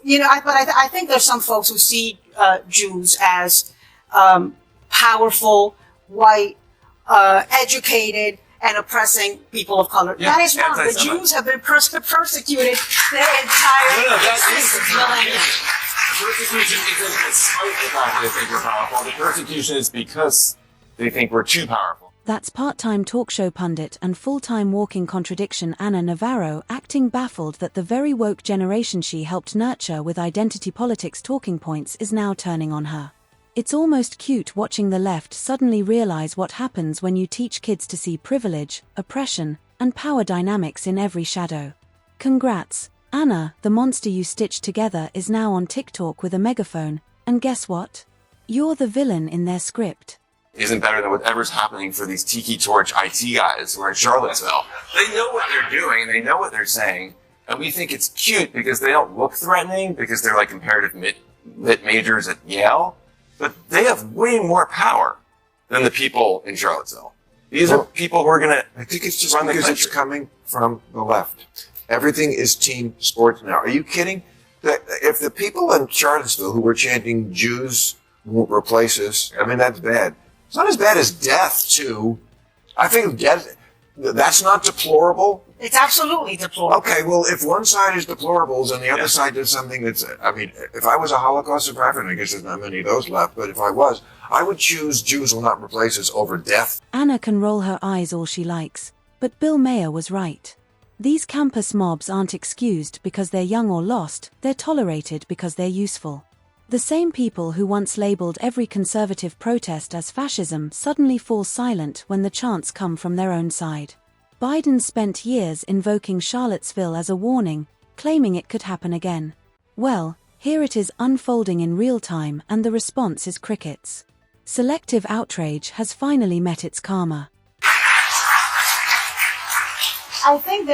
I think there's some folks who see Jews as powerful, whiwhite, educated, and oppressing people of color. Yeah, that is wrong. The Jews have been persecuted their entire millennia. Persecution isn't despite the fact that they think we're powerful. The persecution is because they think we're too powerful. That's part-time talk show pundit and full-time walking contradiction Ana Navarro acting baffled that the very woke generation she helped nurture with identity politics talking points is now turning on her. It's almost cute watching the left suddenly realize what happens when you teach kids to see privilege, oppression, and power dynamics in every shadow. Congrats, Anna, the monster you stitched together is now on TikTok with a megaphone, and guess what? You're the villain in their script. Isn't better than whatever's happening for these Tiki Torch IT guys who are in Charlottesville. They know what they're doing, they know what they're saying, and we think it's cute because they don't look threatening, because they're like comparative lit majors at Yale, but they have way more power than the people in Charlottesville. These are people who are gonna I think it's just because it's coming from the left. Everything is team sports now. Are you kidding? If the people in Charlottesville who were chanting Jews won't replace us, I mean, that's bad. It's not as bad as death, too. I think death, that's not deplorable. It's absolutely deplorable. Okay, well, if one side is deplorables and the other side does something that's, I mean, if I was a Holocaust survivor, and I guess there's not many of those left, but if I was, I would choose Jews will not replace us over death. Anna can roll her eyes all she likes, but Bill Maher was right. These campus mobs aren't excused because they're young or lost, they're tolerated because they're useful. The same people who once labeled every conservative protest as fascism suddenly fall silent when the chants come from their own side. Biden spent years invoking Charlottesville as a warning, claiming it could happen again. Well, here it is unfolding in real time and the response is crickets. Selective outrage has finally met its karma. I think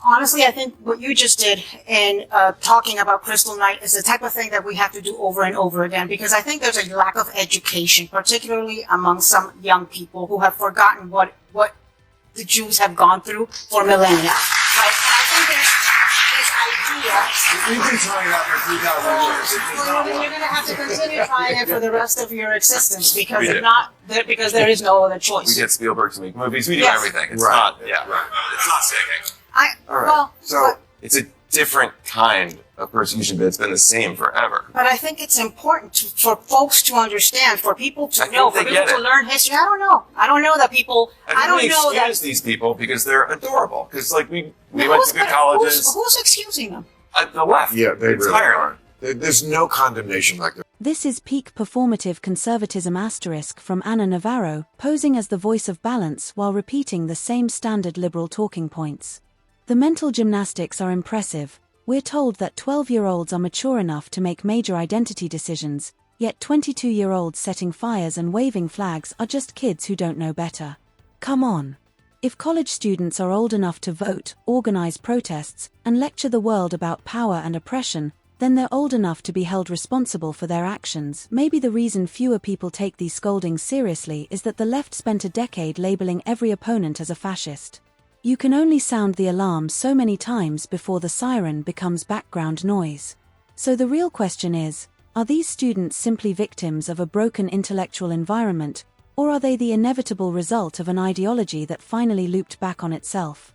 honestly, I think what you just did in talking about Crystal Knight is the type of thing that we have to do over and over again, because I think there's a lack of education, particularly among some young people who have forgotten what the Jews have gone through for millennia. Right? And I think there's this idea. We've been trying that for 3,000 years. Well, then you're going to have to continue trying it for the rest of your existence, because if not, because there is no other choice. We get Spielberg to make movies. We do Yes. everything. It's Right. not. Yeah. Right. It's not sticking. All right. Well, So, It's a different kind of persecution, but it's been the same forever. but I think it's important for folks to understand, for people to I think know, for they people get to it. learn history. I don't know. I don't know that people. I don't know that. excuse these people because they're adorable. Because like we went to good colleges. Who's excusing them? The left. yeah, they really entirely. are. There's no condemnation like that. This is peak performative conservatism asterisk from Ana Navarro, posing as the voice of balance while repeating the same standard liberal talking points. The mental gymnastics are impressive. We're told that 12-year-olds are mature enough to make major identity decisions, yet 22-year-olds setting fires and waving flags are just kids who don't know better. Come on. If college students are old enough to vote, organize protests, and lecture the world about power and oppression, then they're old enough to be held responsible for their actions. Maybe the reason fewer people take these scoldings seriously is that the left spent a decade labeling every opponent as a fascist. You can only sound the alarm so many times before the siren becomes background noise. So the real question is, are these students simply victims of a broken intellectual environment, or are they the inevitable result of an ideology that finally looped back on itself?